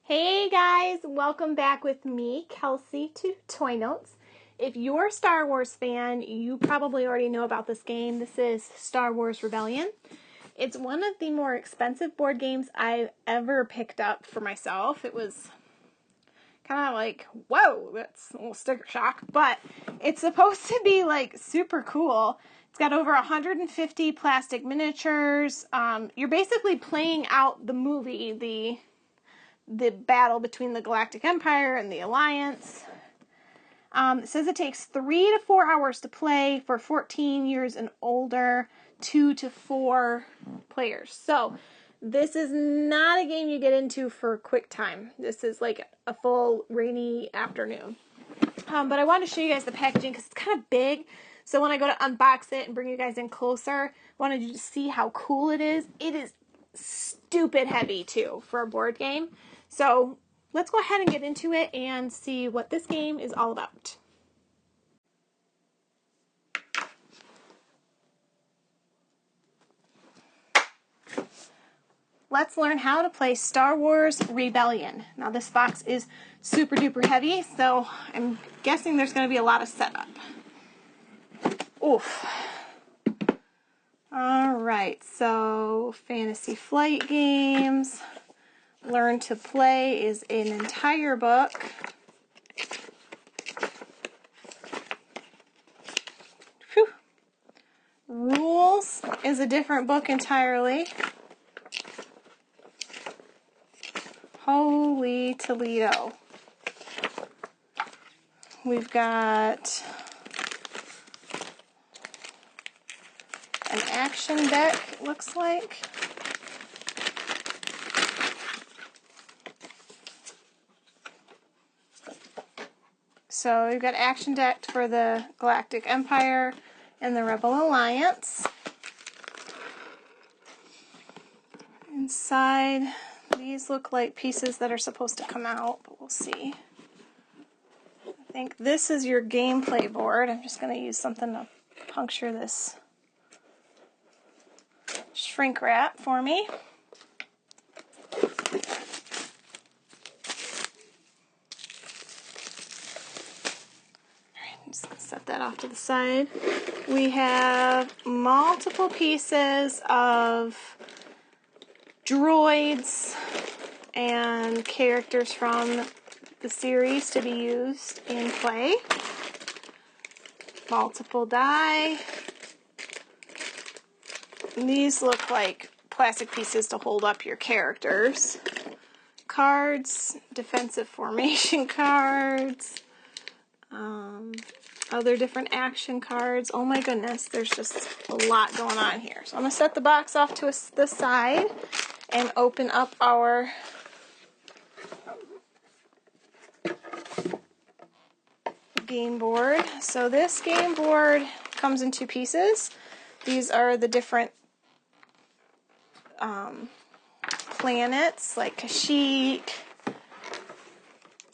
Hey guys, welcome back with me, Kelsey, to Toy Notes. If you're a Star Wars fan, you probably already know about this game. This is Star Wars Rebellion. It's one of the more expensive board games I've ever picked up for myself. It was kind of like, whoa, that's a little sticker shock, but it's supposed to be like super cool. It's got over 150 plastic miniatures. You're basically playing out the movie, the battle between the Galactic Empire and the Alliance. It says it takes 3 to 4 hours to play for 14 years and older, 2 to 4 players. So this is not a game you get into for a quick time. This is like a full rainy afternoon. But I wanted to show you guys the packaging because it's kind of big. So when I go to unbox it and bring you guys in closer, I wanted you to see how cool it is. It is stupid heavy too for a board game. So let's go ahead and get into it and see what this game is all about. Let's learn how to play Star Wars Rebellion. Now this box is super duper heavy, so I'm guessing there's going to be a lot of setup. Oof. Alright, so Fantasy Flight Games. Learn to Play is an entire book. Whew. Rules is a different book entirely. Holy Toledo. We've got an action deck, it looks like. So we've got action deck for the Galactic Empire and the Rebel Alliance. Inside, these look like pieces that are supposed to come out, but we'll see. I think this is your gameplay board. I'm just going to use something to puncture this shrink wrap for me. I'm just going to set that off to the side. We have multiple pieces of droids and characters from the series to be used in play. Multiple die. And these look like plastic pieces to hold up your characters. Cards, defensive formation cards, other different action cards. Oh my goodness, there's just a lot going on here. So I'm going to set the box off to the side and open up our game board. So this game board comes in 2 pieces. These are the different planets like Kashyyyk,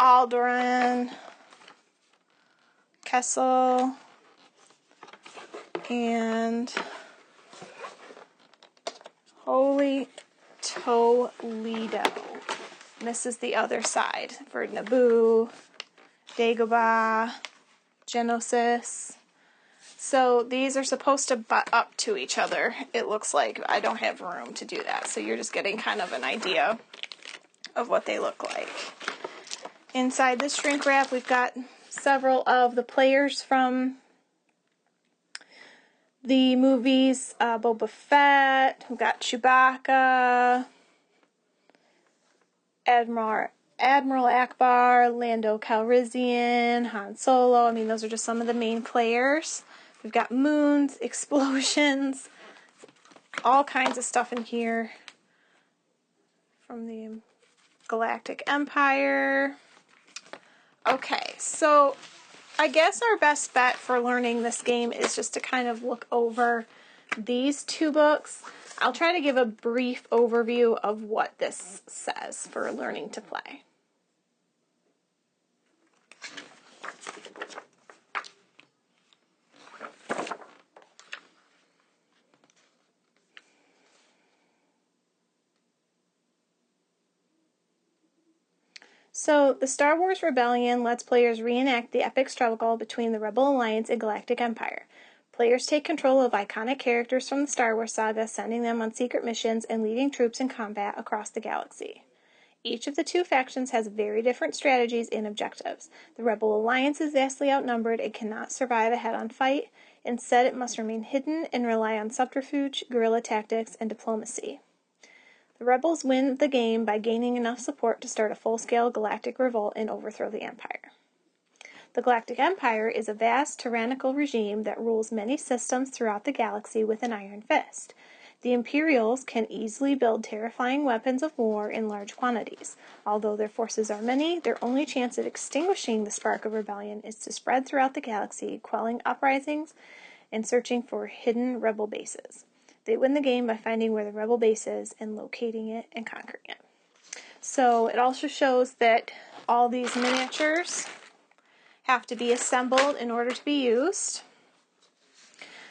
Alderaan, Kessel, and Holy Toledo. And this is the other side for Naboo, Dagobah, Geonosis. So these are supposed to butt up to each other. It looks like I don't have room to do that. So you're just getting kind of an idea of what they look like. Inside this shrink wrap, we've got several of the players from the movies. Boba Fett, we've got Chewbacca, Admiral Akbar, Lando Calrissian, Han Solo. I mean, those are just some of the main players. We've got moons, explosions, all kinds of stuff in here from the Galactic Empire. Okay, so I guess our best bet for learning this game is just to kind of look over these 2 books. I'll try to give a brief overview of what this says for learning to play. So, the Star Wars Rebellion lets players reenact the epic struggle between the Rebel Alliance and Galactic Empire. Players take control of iconic characters from the Star Wars saga, sending them on secret missions and leading troops in combat across the galaxy. Each of the two factions has very different strategies and objectives. The Rebel Alliance is vastly outnumbered and cannot survive a head-on fight. Instead, it must remain hidden and rely on subterfuge, guerrilla tactics, and diplomacy. The Rebels win the game by gaining enough support to start a full-scale galactic revolt and overthrow the Empire. The Galactic Empire is a vast, tyrannical regime that rules many systems throughout the galaxy with an iron fist. The Imperials can easily build terrifying weapons of war in large quantities. Although their forces are many, their only chance of extinguishing the spark of rebellion is to spread throughout the galaxy, quelling uprisings and searching for hidden rebel bases. They win the game by finding where the rebel base is and locating it and conquering it. So it also shows that all these miniatures have to be assembled in order to be used.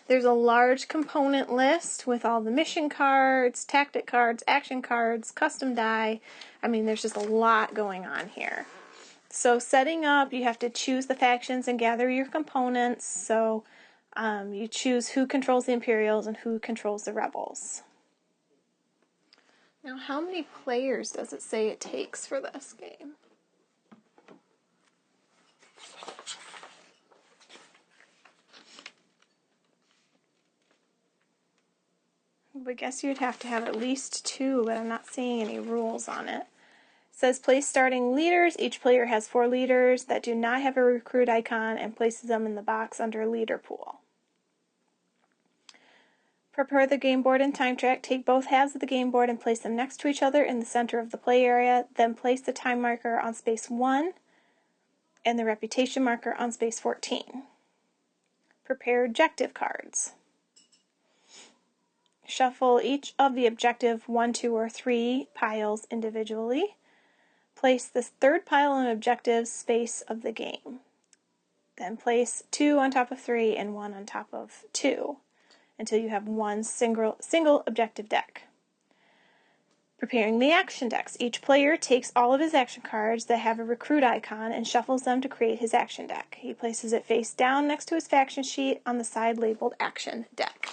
There's a large component list with all the mission cards, tactic cards, action cards, custom die. I mean, there's just a lot going on here. So setting up, you have to choose the factions and gather your components. So you choose who controls the Imperials and who controls the Rebels. Now, how many players does it say it takes for this game? I guess you'd have to have at least 2, but I'm not seeing any rules on it. It says place starting leaders. Each player has 4 leaders that do not have a recruit icon and places them in the box under leader pool. Prepare the game board and time track. Take both halves of the game board and place them next to each other in the center of the play area. Then place the time marker on space 1 and the reputation marker on space 14. Prepare objective cards. Shuffle each of the objective 1, 2, or 3 piles individually. Place the third pile in objective space of the game. Then place 2 on top of 3 and 1 on top of 2 until you have one single objective deck. Preparing the action decks. Each player takes all of his action cards that have a recruit icon and shuffles them to create his action deck. He places it face down next to his faction sheet on the side labeled action deck.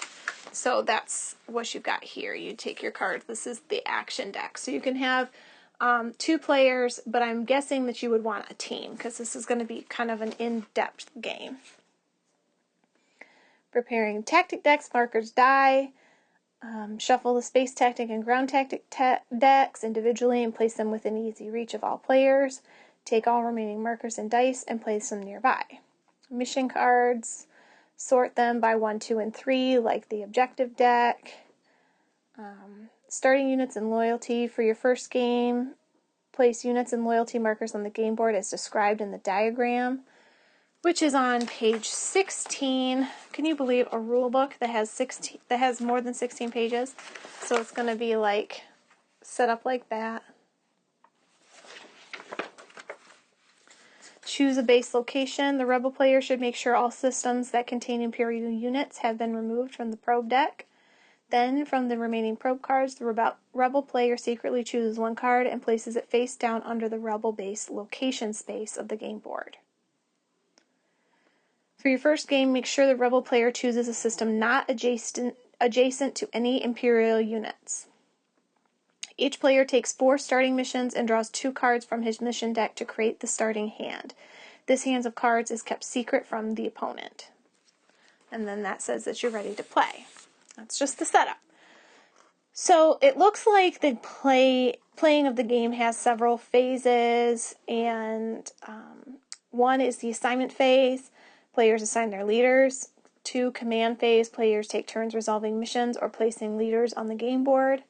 So that's what you've got here. You take your cards. This is the action deck. So you can have 2 players, but I'm guessing that you would want a team because this is going to be kind of an in-depth game. Preparing tactic decks, markers, die. Shuffle the space tactic and ground tactic decks individually and place them within easy reach of all players. Take all remaining markers and dice and place them nearby. Mission cards. Sort them by 1, 2, and 3, like the objective deck. Starting units and loyalty for your first game. Place units and loyalty markers on the game board as described in the diagram, which is on page 16. Can you believe a rule book that has more than 16 pages? So it's going to be like set up like that. Choose a base location. The Rebel player should make sure all systems that contain Imperial units have been removed from the probe deck. Then, from the remaining probe cards, the Rebel player secretly chooses 1 card and places it face down under the Rebel base location space of the game board. For your first game, make sure the Rebel player chooses a system not adjacent to any Imperial units. Each player takes 4 starting missions and draws 2 cards from his mission deck to create the starting hand. This hand of cards is kept secret from the opponent. And then that says that you're ready to play. That's just the setup. So it looks like the playing of the game has several phases, and 1 is the assignment phase. Players assign their leaders. 2, command phase. Players take turns resolving missions or placing leaders on the game board.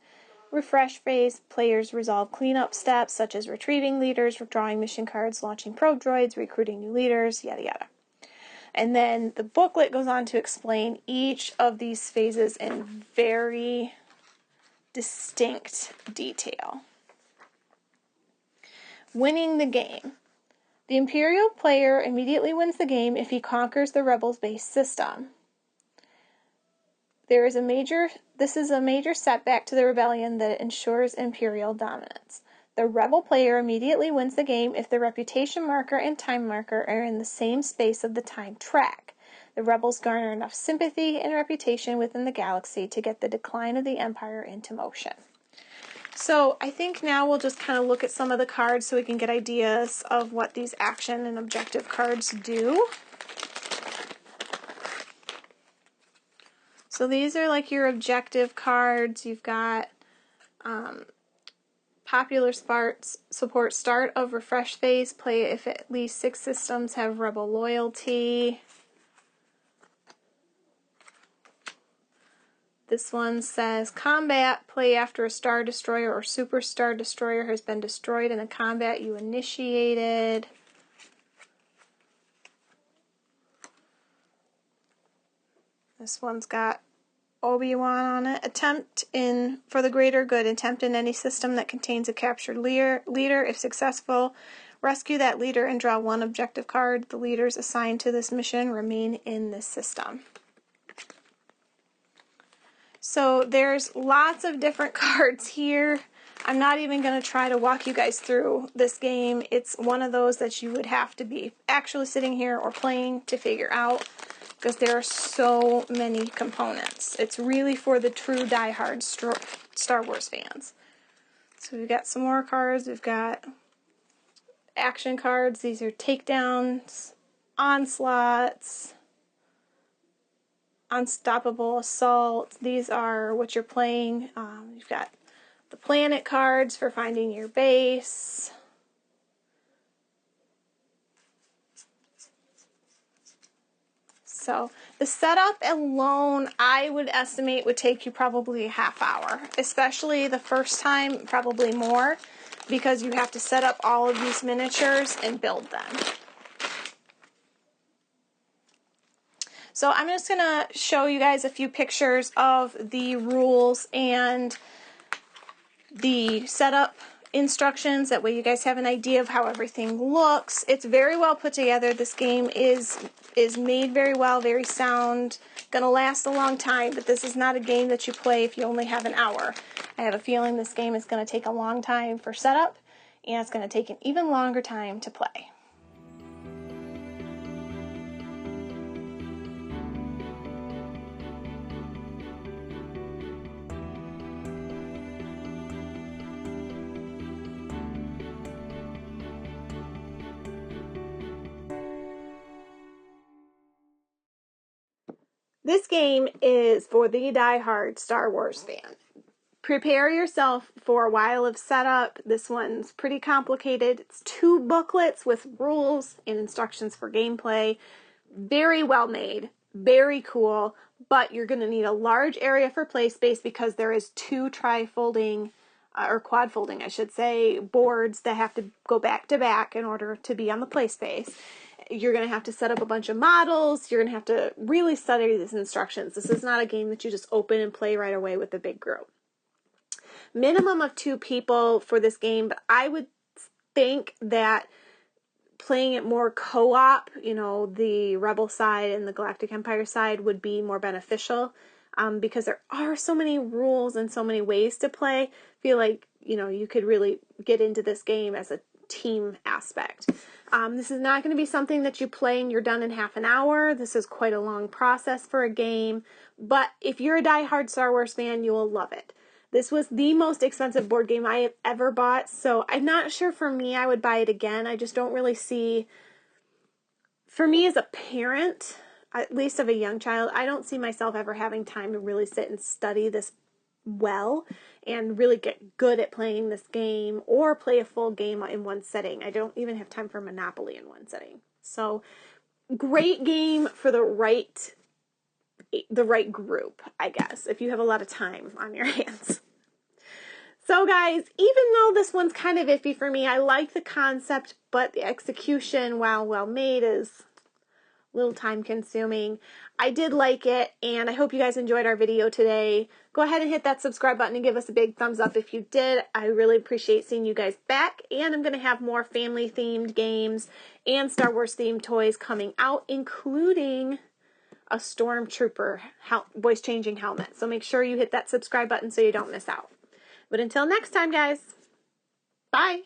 Refresh phase, players resolve cleanup steps such as retrieving leaders, drawing mission cards, launching probe droids, recruiting new leaders, yada yada. And then the booklet goes on to explain each of these phases in very distinct detail. Winning the game. The Imperial player immediately wins the game if he conquers the Rebels' base system. This is a major setback to the rebellion that ensures Imperial dominance. The rebel player immediately wins the game if the reputation marker and time marker are in the same space of the time track. The rebels garner enough sympathy and reputation within the galaxy to get the decline of the Empire into motion. So I think now we'll just kind of look at some of the cards so we can get ideas of what these action and objective cards do. So these are like your objective cards. You've got popular support start of refresh phase. Play if at least 6 systems have rebel loyalty. This one says combat. Play after a Star Destroyer or Super Star Destroyer has been destroyed in a combat you initiated. This one's got Obi-Wan on it. Attempt for the greater good. Attempt in any system that contains a captured leader. If successful, rescue that leader and draw 1 objective card. The leaders assigned to this mission remain in this system. So there's lots of different cards here. I'm not even going to try to walk you guys through this game. It's one of those that you would have to be actually sitting here or playing to figure out, because there are so many components. It's really for the true diehard Star Wars fans. So we've got some more cards. We've got action cards. These are takedowns, onslaughts, unstoppable assault. These are what you're playing. You've got the planet cards for finding your base. So the setup alone, I would estimate, would take you probably a half hour, especially the first time, probably more, because you have to set up all of these miniatures and build them. So I'm just going to show you guys a few pictures of the rules and the setup instructions. That way you guys have an idea of how everything looks. It's very well put together. This game is made very well, very sound, gonna last a long time, but this is not a game that you play if you only have an hour. I have a feeling this game is gonna take a long time for setup, and it's gonna take an even longer time to play. This game is for the diehard Star Wars fan. Prepare yourself for a while of setup. This one's pretty complicated. It's 2 booklets with rules and instructions for gameplay. Very well made, very cool, but you're going to need a large area for play space because there is 2 tri-folding, or quad-folding, I should say, boards that have to go back to back in order to be on the play space. You're going to have to set up a bunch of models. You're going to have to really study these instructions. This is not a game that you just open and play right away with a big group. Minimum of 2 people for this game, but I would think that playing it more co-op, you know, the Rebel side and the Galactic Empire side would be more beneficial, because there are so many rules and so many ways to play. I feel like, you know, you could really get into this game as a team aspect. This is not going to be something that you play and you're done in half an hour. This is quite a long process for a game, but if you're a diehard Star Wars fan, you will love it. This was the most expensive board game I have ever bought, so I'm not sure for me I would buy it again. I just don't really see, for me as a parent, at least of a young child, I don't see myself ever having time to really sit and study this well and really get good at playing this game or play a full game in one setting. I don't even have time for Monopoly in one setting. So great game for the right group, I guess, if you have a lot of time on your hands. So guys, even though this one's kind of iffy for me, I like the concept, but the execution, while well made, is a little time consuming. I did like it, and I hope you guys enjoyed our video today. Go ahead and hit that subscribe button and give us a big thumbs up if you did. I really appreciate seeing you guys back, and I'm going to have more family-themed games and Star Wars-themed toys coming out, including a Stormtrooper voice-changing helmet. So make sure you hit that subscribe button so you don't miss out. But until next time, guys. Bye.